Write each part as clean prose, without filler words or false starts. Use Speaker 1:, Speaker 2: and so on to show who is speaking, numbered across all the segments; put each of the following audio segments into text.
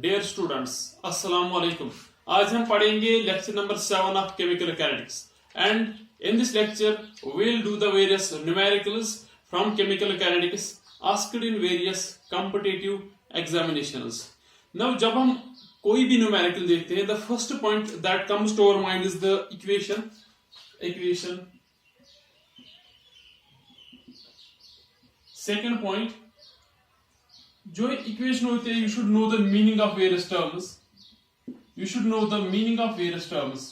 Speaker 1: Dear students, अस्सलाम वालेकुम। आज हम पढ़ेंगे lecture number 7 of chemical kinetics and in this lecture we will do the various numericals from chemical kinetics asked in various competitive examinations. Now जब हम कोई भी न्यूमेरिकल देखते हैं, the first point that comes to our mind is the equation. Second point, जो equation होती है, you should know the meaning of various terms.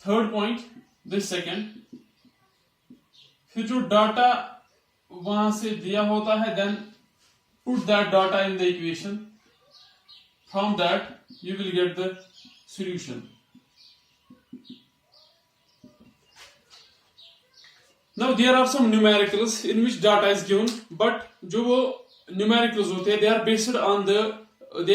Speaker 1: Third point, this second, फिर जो डाटा वहां से दिया होता है, then put that data in the equation, from that you will get the solution. Now there are some numericals in which data is given, but जो वो numericals होते हैं, they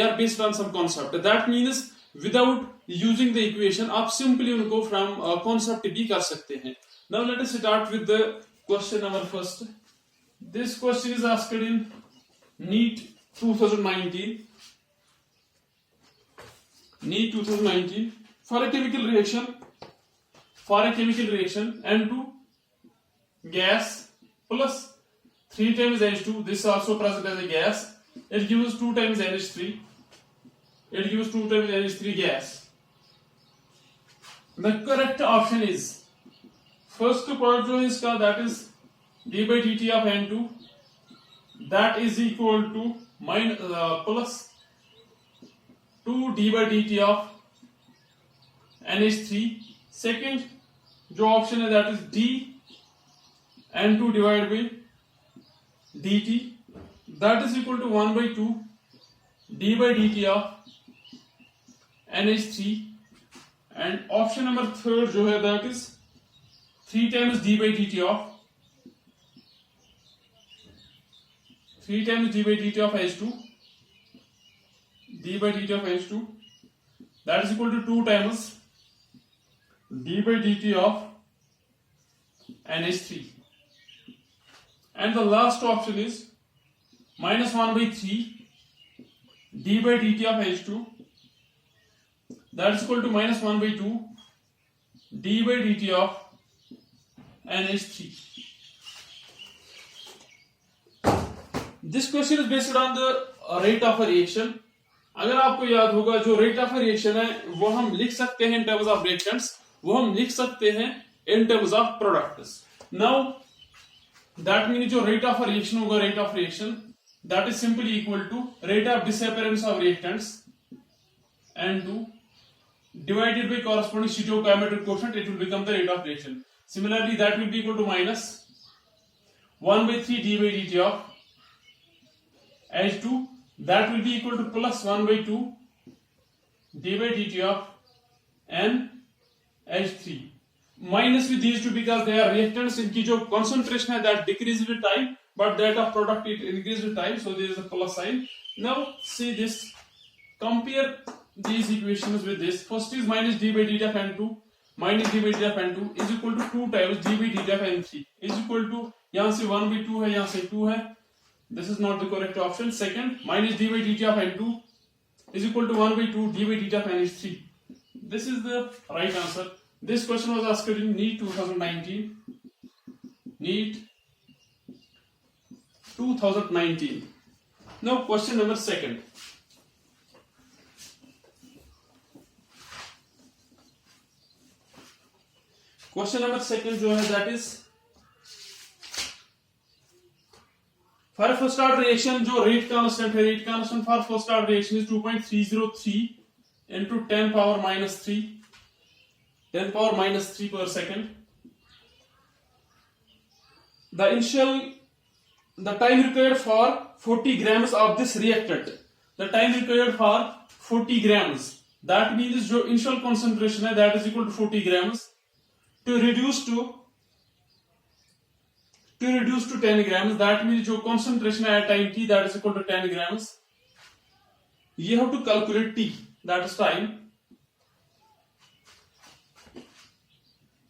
Speaker 1: are based on some concept. That means without using the equation, आप simply उनको from concept भी कर सकते हैं. Now let us start with the question number first. This question is asked in NEET 2019. NEET 2019 for a chemical reaction N2 gas plus 3 times H2, this is also present as a gas, it gives 2 times NH3 gas. The correct option is first part जो है इसका, that is d by dt of N2, that is equal to plus 2 d by dt of NH3. Second जो option है, that is d N2 divided by dt, that is equal to 1 by 2 d by dt of NH3. And option number third जो है, that is 3 times d by dt of H2, that is equal to 2 times d by dt of NH3. And the last option is minus 1 by 3 d by dt of H2, that is equal to minus 1 by 2 d by dt of NH3. This question is based on the rate of a reaction. अगर आपको याद होगा, जो rate of a reaction है वो हम लिख सकते हैं in terms of reactants, वो हम लिख सकते हैं in terms of products. Now that means जो rate of a reaction that is simply equal to rate of disappearance of reactants N2 divided by corresponding stoichiometric quotient, it will become the rate of reaction. Similarly, that will be equal to minus 1 by 3 d by dt of H2, that will be equal to plus 1 by 2 d by dt of NH3. Minus with these two because they are reactants, इनकी जो concentration है that decreases with time, but that of product it increases with time, so there is a plus sign. Now see this, compare these equations with this. First is minus d by dt of N2 is equal to 2 times d by dt of N3 is equal to, यहाँ से 1 by 2 है, यहाँ से 2 है, this is not the correct option. Second, minus d by dt of N2 is equal to 1 by 2 d by dt of NH3. This is the right answer. This question was asked in NEET 2019. Now question number second. Question number second जो है, that is for a first order reaction, जो rate constant है, rate constant for first order reaction is 2.303 into 10 power minus 3 per second. The time required for 40 grams of this reactant. The time required for 40 grams. That means जो initial concentration है, that is equal to 40 grams. To reduce to 10 grams. That means जो concentration है at time t, that is equal to 10 grams. You have to calculate t, that is time.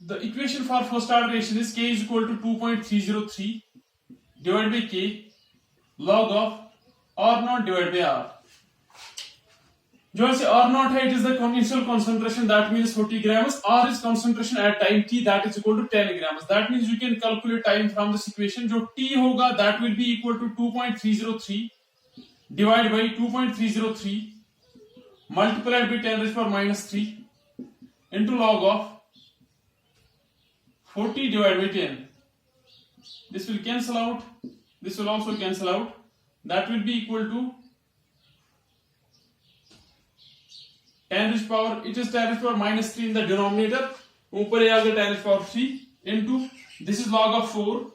Speaker 1: The equation for first order reaction is K is equal to 2.303 divided by K log of R naught divided by R. जो ऐसे R naught है, it is the initial concentration, that means 40 grams. R is concentration at time t, that is equal to 10 grams. That means you can calculate time from this equation. जो t होगा that will be equal to 2.303 divided by 2.303 multiplied by 10 raised to power minus 3 into log of 40 divided by 10. This will cancel out. This will also cancel out. That will be equal to 10 raised to power, it is 10 raised to power minus 3 in the denominator. ऊपर आ गया 10 raised to power 3 into, this is log of 4.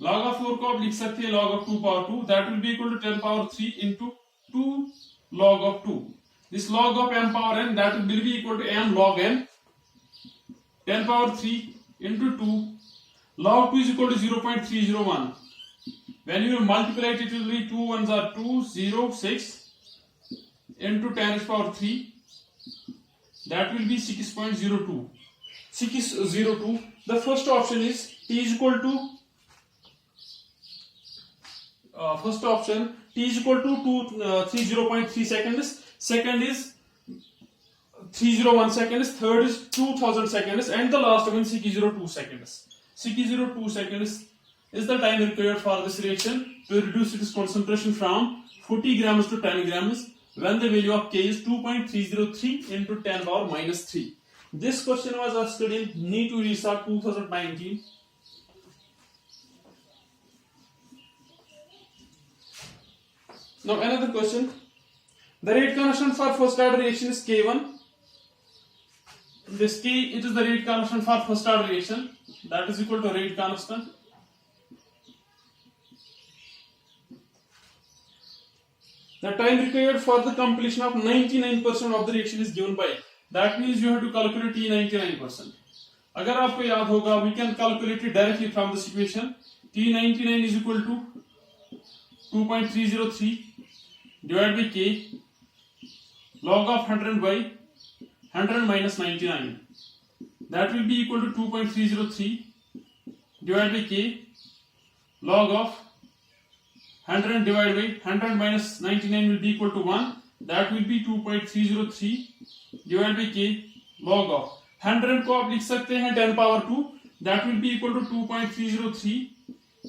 Speaker 1: Log of 4 को आप लिख सकते हैं log of 2 power 2. That will be equal to 10 power 3 into 2 log of 2. This log of m power n, that will be equal to m log n. 10 power 3 into 2. Log 2 is equal to 0.301. When you multiply it, it will be 2 ones are 2, 0, 6. Into 10 raised to power 3, that will be 6.02. 602. The first option is t is equal to first option t is equal to 30.3 seconds. Second is 301 seconds. Third is 2000 seconds, and the last one 602 seconds. 602 seconds is the time required for this reaction to reduce its concentration from 40 grams to 10 grams. When the value of k is 2.303 into 10 power minus 3. This question was asked in NEET Orissa 2019. Now another question. The rate constant for first order reaction is K1. This K, it is the rate constant for first order reaction. That is equal to rate constant. The time required for the completion of 99% of the reaction is given by. That means you have to calculate T 99%. अगर आपको याद होगा, we can calculate it directly from this equation. T 99 is equal to 2.303 divided by K log of 100 by 100 minus 99. That will be equal to 2.303 divided by K log of 100 divided by 100 minus 99 will be equal to 1. That will be 2.303 divided by k log of 100 को आप लिख सकते हैं 10 power 2. That will be equal to 2.303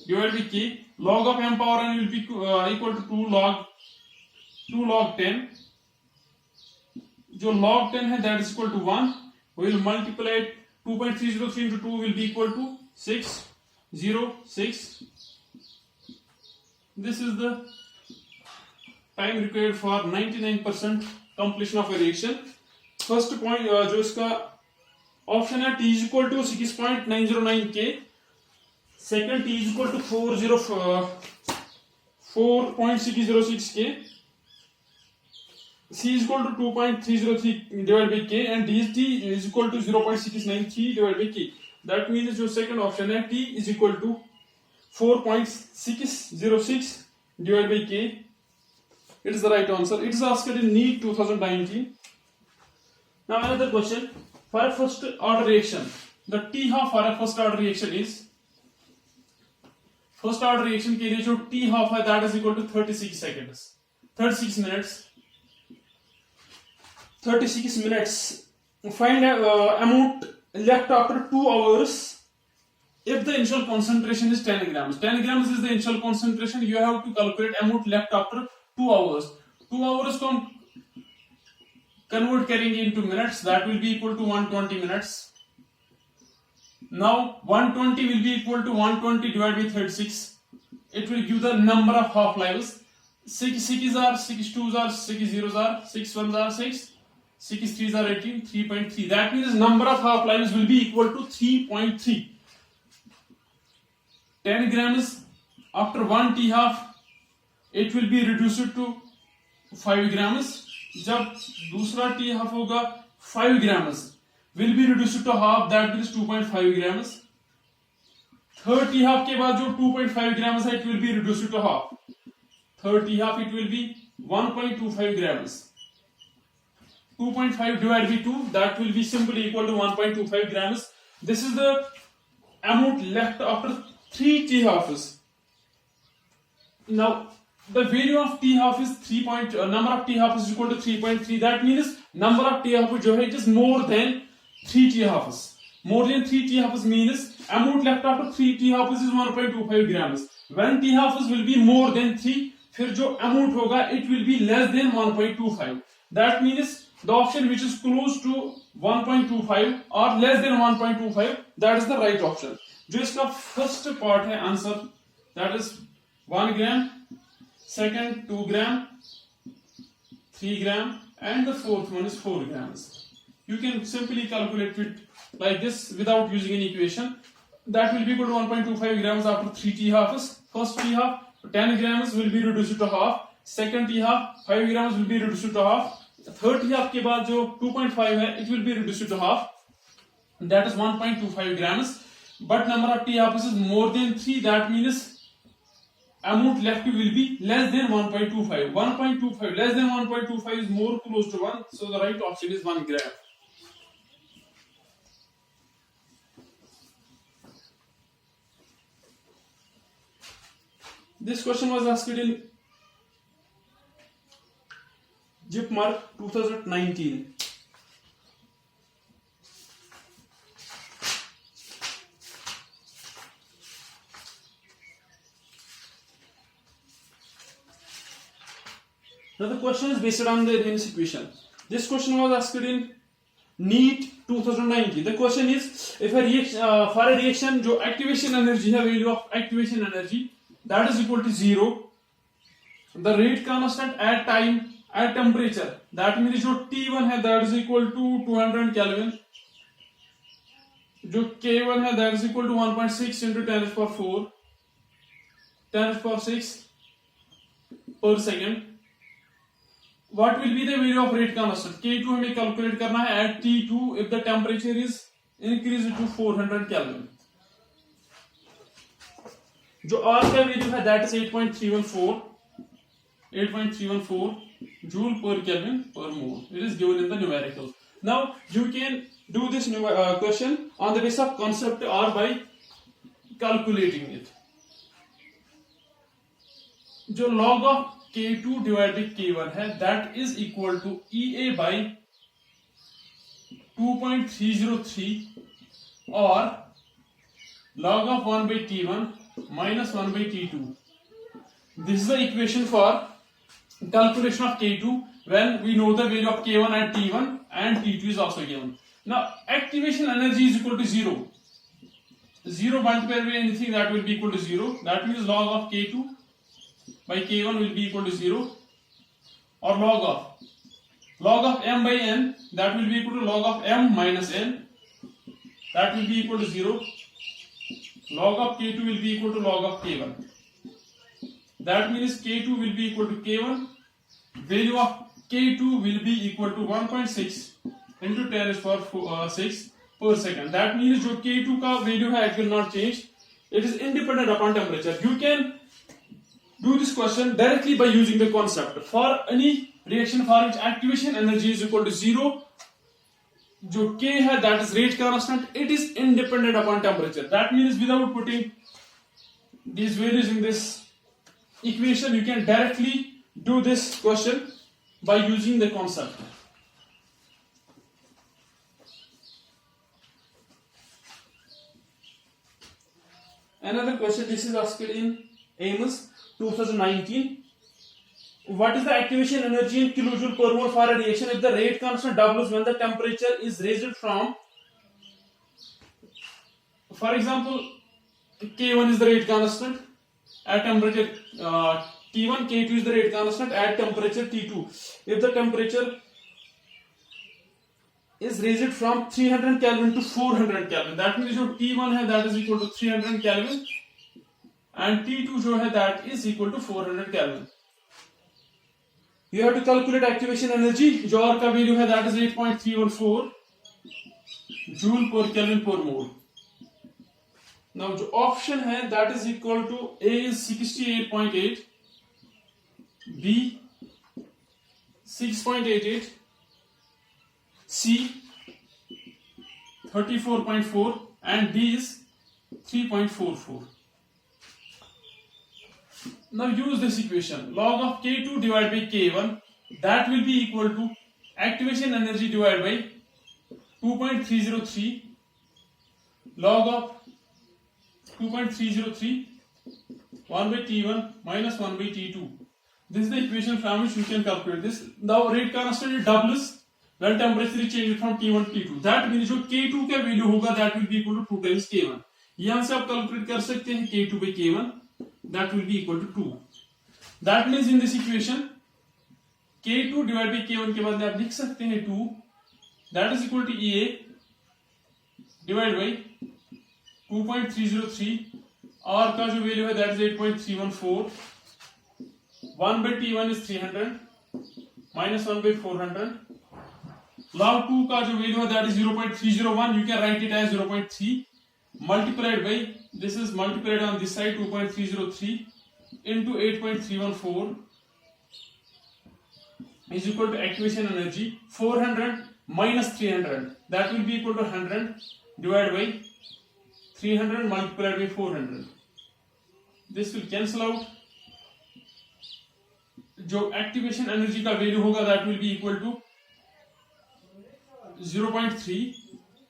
Speaker 1: divided by k log of m power n will be equal to 2 log 10. जो log 10 है that is equal to 1. We will multiply 2.303 into 2 will be equal to 606. This is the time required for 99% completion of a reaction. First point जो इसका option है t is equal to 6.909 k. Second t is equal to 4.606 k. C is equal to 2.303 divided by k and t is equal to 0.693 divided by k. That means जो second option है t is equal to 4.606 divided by k. It is the right answer. It is asked in NEET 2019. Now another question. For a first order reaction, the t half for a first order reaction is, first order reaction के लिए जो t half है that is equal to 36 seconds. 36 minutes. 36 minutes. Find amount left after 2 hours. If the initial concentration is 10 grams, 10 grams is the initial concentration, you have to calculate amount left after 2 hours. 2 hours को convert करेंगे into minutes, that will be equal to 120 minutes. Now 120 will be equal to 120 divided by 36. It will give the number of half lives. 6 6s are 6 2s are 6 0s are 6 1s are 6, 6 3s are 18, 3.3. That means number of half lives will be equal to 3.3. 10 grams after 1 t half, it will be reduced to 5 grams. जब दूसरा t half होगा 5 grams will be reduced to half, that means 2.5 grams. Third t half के बाद जो 2.5 grams है, it will be reduced to half. Third t half it will be 1.25 grams. 2.5 divided by 2, that will be simply equal to 1.25 grams. This is the amount left after 3 t halves. Now the value of T half is 3 point, number of T half is equal to 3.3. That means number of T half जो है it is more than 3 T halves. More than 3 T halves means amount left after 3 T halves is 1.25 grams. When T halves will be more than 3, फिर जो amount होगा it will be less than 1.25. That means the option which is close to 1.25 or less than 1.25, that is the right option. जो इसका first part है answer, that is 1 gram, second 2 gram, 3 gram, and the fourth one is 4 grams. You can simply calculate it like this without using any equation. That will be equal to 1.25 grams after 3 T halves. First T half 10 grams will be reduced to half. Second T half 5 grams will be reduced to half. Third T half के बाद जो 2.5 है it will be reduced to half. That is 1.25 grams. But number of T halves is more than 3. That means amount left will be less than 1.25. 1.25 less than 1.25 is more close to 1. So the right option is 1 gram. This question was asked in JIPMARK 2019. Now the question is based on the Arrhenius equation. This question was asked in NEET 2019. The question is, if a reaction for a reaction जो activation energy है, value of activation energy that is equal to 0, the rate constant at time at temperature, that means जो T1 है that is equal to 200 Kelvin, जो K1 है that is equal to 1.6 into 10 to the power 4, 10 to the power 6 per second. What will be the value of rate constant? K2 हमें calculate करना है at T2 if the temperature is increased to 400 Kelvin. जो R का value है that is 8.314 joule per Kelvin per mole. It is given in the numerical. Now you can do this question on the basis of concept or by calculating it. जो log of K2 divided by K1 है that is equal to EA by 2.303 or log of 1 by T1 minus 1 by T2. This is the equation for calculation of K2 when we know the value of K1 at T1 and T2 is also given. Now activation energy is equal to 0. 0 multiplied by anything that will be equal to 0. That means log of K2 by K1 will be equal to 0, or log of M by N, that will be equal to log of M minus N, that will be equal to 0. Log of K2 will be equal to log of K1. That means K2 will be equal to K1. Value of K2 will be equal to 1.6 into 10 to the power 6 per second. That means जो K2 का value है it will not change. It is independent upon temperature. You can do this question directly by using the concept. For any reaction for which activation energy is equal to 0, जो K है that is rate constant, it is independent upon temperature. That means without putting these values in this equation, you can directly do this question by using the concept. Another question, this is asked in AIMS 2019. What is the activation energy in kilojoule per mole for a reaction if the rate constant doubles when the temperature is raised from, for example, K1 is the rate constant at temperature T1, K2 is the rate constant at temperature T2. If the temperature is raised from 300 Kelvin to 400 Kelvin, that means जो T1 है that is equal to 300 Kelvin and T2 जो है that is equal to 400 Kelvin. You have to calculate activation energy. जो R का value है that is 8.314 joule per Kelvin per mole. Now जो option है that is equal to A is 68.8, B 6.88, C 34.4 and D is 3.44. Now use this equation. Log of K2 divided by K1, that will be equal to activation energy divided by 2.303 log of 2.303 1 by T1 minus 1 by T2. This is the equation from which you can calculate this. Now rate constant doubles when temperature is changed from T1 to T2. That means जो K2 का value होगा that will be equal to 2 times K1. यहाँ से आप calculate कर सकते हैं K2 by K1, that will be equal to 2. That means in this equation K2 divided by K1 के बदले आप लिख सकते हैं 2, that is equal to EA divided by 2.303, R का जो वैल्यू है that is 8.314, 1 by T1 is 300 minus 1 by 400, log 2 का जो वैल्यू है that is 0.301, you can write it as 0.3 multiplied by, this is multiplied on this side 2.303 into 8.314 is equal to activation energy 400 minus 300, that will be equal to 100 divided by 300 multiplied by 400. This will cancel out. जो activation energy का value होगा that will be equal to 0.3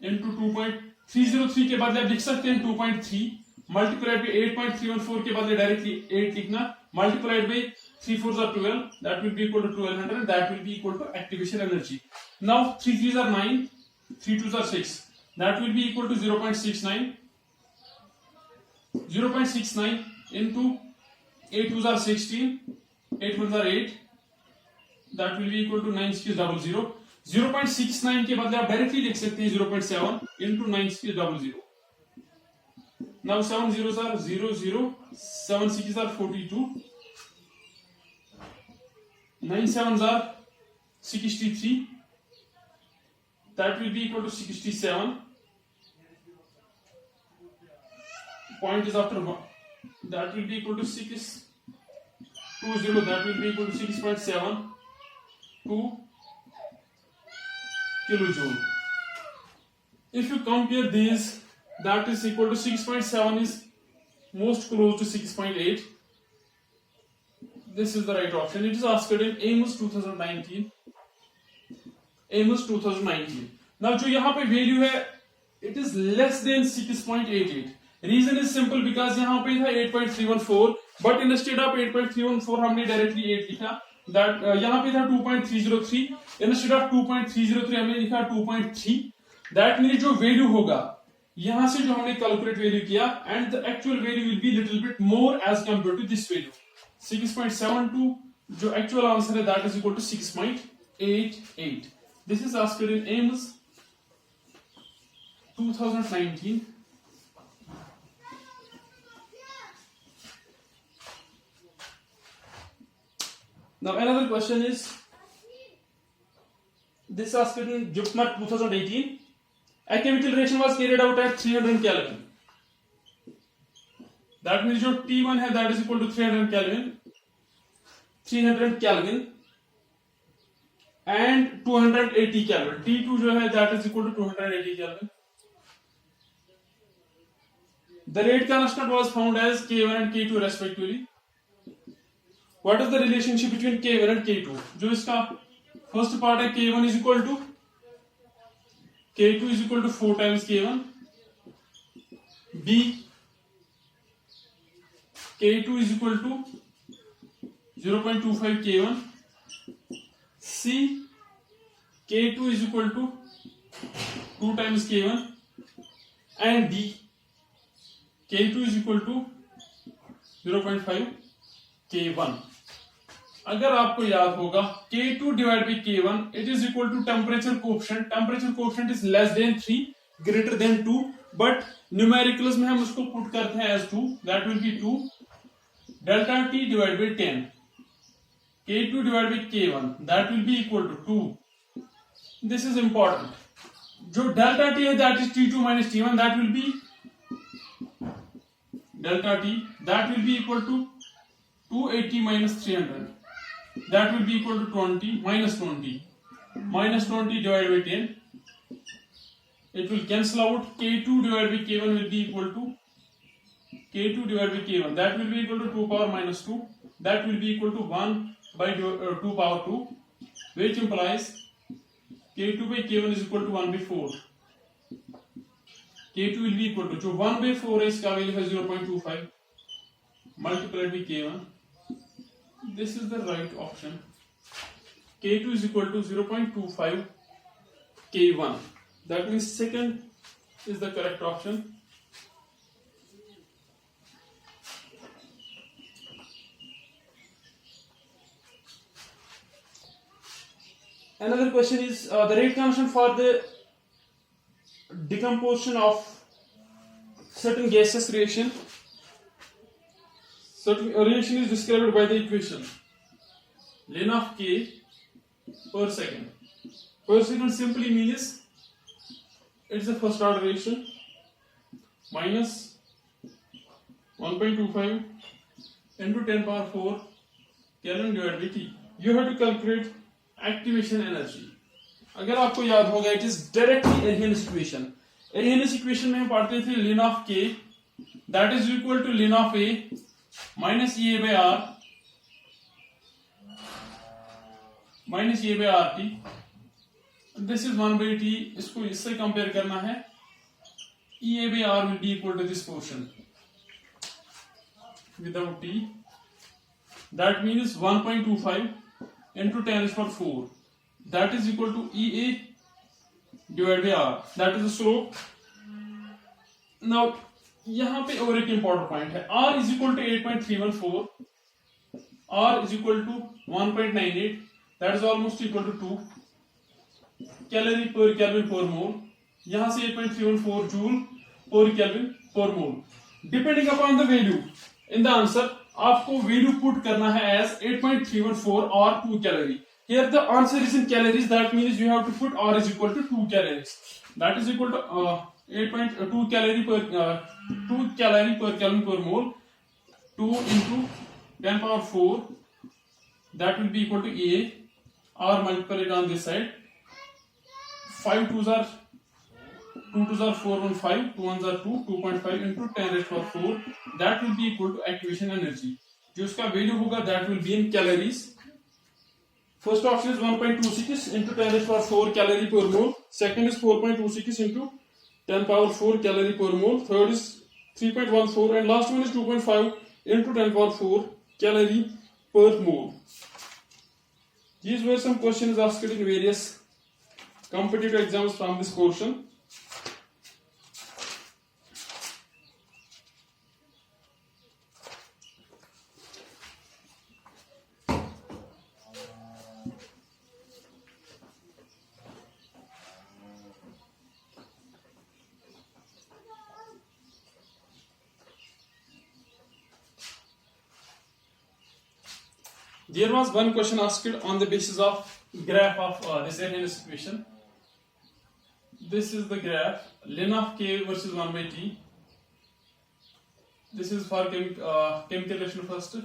Speaker 1: into 2.303 के बदले आप लिख सकते हैं 2.3 multiplied by 8.314 के बदले डायरेक्टली 8 लिखना multiplied by 3 4s are 12, that will be equal to 1200, that will be equal to activation energy. Now 3 3s are 9, 3 2s are 6, that will be equal to 0.69 into 8 2s are 16, 8 1s are 8, that will be equal to 9 6 00. 0.69 के बदले आप directly लिख सकते हैं 0.7 into 9 6 00. Now 7 zeros are 0 0, 7 6s are 42, 9 7s are 63, that will be equal to 67. Point is after 1, that will be equal to 6 20, that will be equal to 6.72 kilojoule. If you compare these, that is equal to 6.7 is most close to 6.8. This is the right option. It is asked in AIMS 2019. AIMS 2019. Now जो यहाँ पे value है, it is less than 6.88. Reason is simple because यहाँ पे था 8.314, but instead of 8.314 हमने directly 8 लिखा. That यहाँ पे था 2.303, instead of 2.303 हमने लिखा 2.3. That means जो value होगा यहाँ से जो हमने calculate value किया, and the actual value will be little bit more as compared to this value. 6.72 जो actual answer है that is equal to 6.88. This is asked in AIMS 2019. Now another question is, this asked in JUPMAT 2018. A chemical reaction was carried out at 300 Kelvin. That means जो T1 है that is equal to 300 Kelvin and 280 Kelvin. T2 जो है that is equal to 280 Kelvin. The rate constant was found as K1 and K2 respectively. What is the relationship between K1 and K2? जो इसका first part है K1 is equal to K2 is equal to 4 times K1. B K2 is equal to 0.25 K1. C K2 is equal to 2 times K1. And D K2 is equal to 0.5 K1. अगर आपको याद होगा K2 divided by K1, it is equal to temperature coefficient. Temperature coefficient is less than 3, greater than 2, but numericals में हम उसको put करते हैं as 2, that will be 2. Delta T divided by 10. K2 divided by K1, that will be equal to 2. This is important. जो delta T है that is T2 minus T1, that will be delta T, that will be equal to 280 minus 300. That will be equal to 20 minus 20. Minus 20 divided by 10. It will cancel out. K2 divided by K1 will be equal to K2 divided by K1, that will be equal to 2 power minus 2, that will be equal to 1 by 2 power 2, which implies K2 by K1 is equal to 1 by 4. K2 will be equal to, जो 1 by 4 है इसका value है 0.25 multiplied by K1. This is the right option. K2 is equal to 0.25 K1. That means second is the correct option. Another question is the rate constant for the decomposition of certain gaseous reaction. Certain reaction is described by the equation ln of K per second. Per second simply means it's a first order reaction minus 1.25 into 10 power 4 Kelvin divided by T. You have to calculate activation energy. अगर आपको याद होगा it is directly Arrhenius equation. Arrhenius equation में हम पढ़ते थे ln of k that is equal to ln of a minus e by r minus e by rt. This is 1 by t. इसको इससे कंपेयर करना है. e by r will be equal to this portion without t. That means 1.25 into 10 is for 4. That is equal to EA divided by R. That is the slope. Now, यहाँ पे और एक important point है. R is equal to 8.314. R is equal to 1.98. That is almost equal to 2 calorie per Kelvin per mole. यहाँ से 8.314 joule per Kelvin per mole. Depending upon the value in the answer, आपको value put करना है as 8.314 or 2 calorie. Here the answer is in calories. That means you have to put R is equal to 2 calories. That is equal to 8.2 calorie per 2 calorie per Kelvin per mole. 2 into 10 power 4. That will be equal to A. R multiplied on this side. 5 2s are 2 2s are 4 1 5. 2 1s are 2. 2.5 into 10 raised to 4. That will be equal to activation energy. जो इसका value होगा that will be in calories. First option is 1.26 into 10 raised to 4 calorie per mole. Second is 4.26 into 10 power 4 calorie per mole. Third is 3.14 and last one is 2.5 into 10 power 4 calorie per mole. These were some questions asked in various competitive exams from this portion. There was one question asked on the basis of graph of this Arrhenius equation. This is the graph ln of k versus 1 by t. This is for chemical reaction first,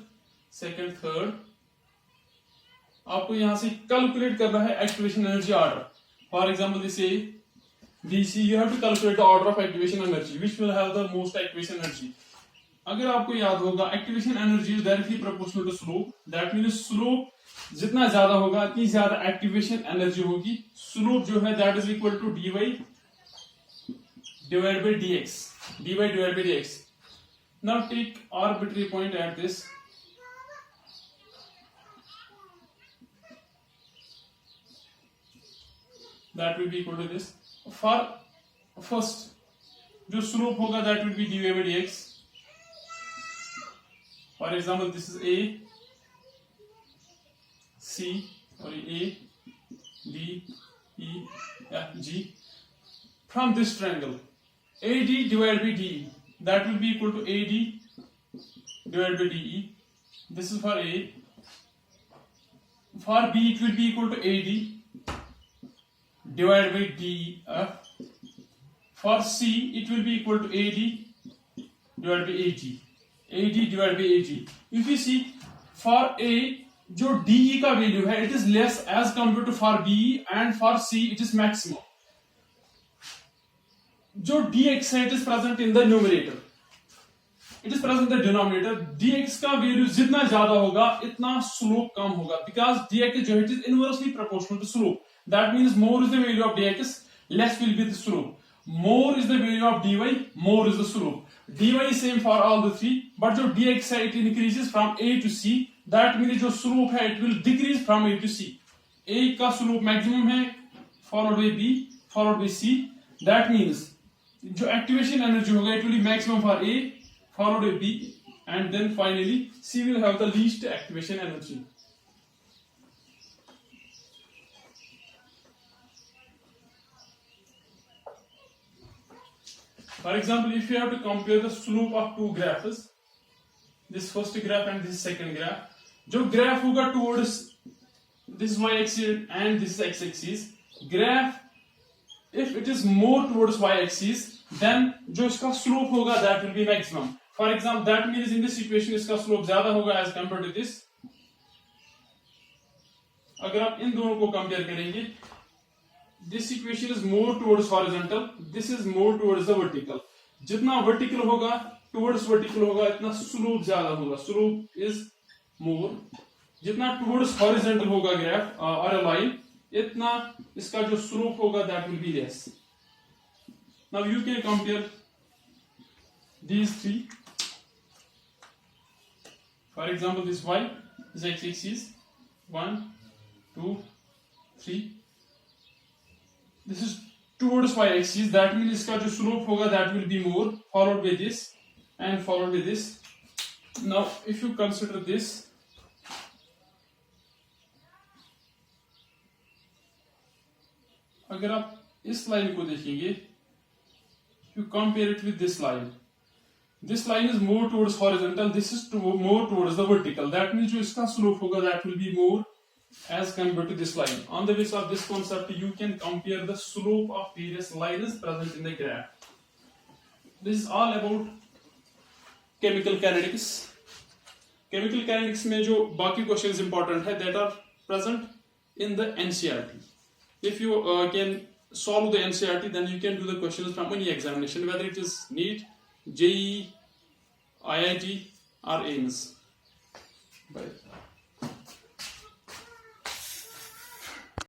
Speaker 1: second, third. आपको यहाँ से calculate करना है activation energy order. For example, this A, BC. You have to calculate the order of activation energy, which will have the most activation energy. अगर आपको याद होगा activation energy is directly proportional to slope. That means slope जितना ज्यादा होगा उतनी ज्यादा activation energy होगी. स्लोप जो है that is equal to dy divided by dx. dy divided by dx. Now take arbitrary point at this. That will be equal to this. For first जो slope होगा that will be dy by dx. For example, this is A, C, A, D, E, F, G. From this triangle, AD divided by DE, that will be equal to AD divided by DE. This is for A. For B, it will be equal to AD divided by DEF. For C, it will be equal to AD divided by AG. AD divided by AG. If you see for A जो DE का value है it is less as compared to for B and for C it is maximum. जो dx है it is present in the numerator. It is present the denominator, dx का value जितना ज्यादा होगा इतना स्लोप कम होगा, बिकॉज dx जो है it is inversely proportional to slope, that means more is the value of dx, less will be the slope. More is the value of dy, more is the slope. dy is same for all the three, but जो dx है it increases from a to c, that means जो slope है it will decrease from a to c. a का slope maximum है, followed by b, followed by c, that means जो activation energy होगा it will be maximum for a, followed by b, and then finally c will have the least activation energy. For example, if you have to compare the slope of two graphs, this first graph and this second graph, जो graph होगा towards this y-axis and this x-axis, graph if it is more towards y-axis, then जो इसका slope होगा that will be maximum. For example, that means in this situation इसका slope ज्यादा होगा as compared to this. अगर आप इन दोनों को compare करेंगे, this equation is more towards horizontal, this is more towards the vertical. जितना vertical होगा towards vertical होगा इतना slope ज्यादा होगा, slope is more. जितना towards horizontal होगा graph or a line, इतना इसका जो slope होगा that will be less. Now you can compare these three. For example, this y is x-axis, 1, 2, 3. This is towards y-axis, that means इसका जो slope होगा that will be more, followed by this and followed by this. Now if you consider this, अगर आप इस line को देखेंगे, you compare it with this line. This line is more towards horizontal, this is more towards the vertical. That means जो इसका slope होगा that will be more as compared to this line. On the basis of this concept, you can compare the slope of various lines present in the graph. This is all about chemical kinetics. Chemical kinetics में जो बाकी questions important है that are present in the NCERT. If you can solve the NCERT, then you can do the questions from any examination, whether it is NEET, JEE, IIT or AIMS. Bye.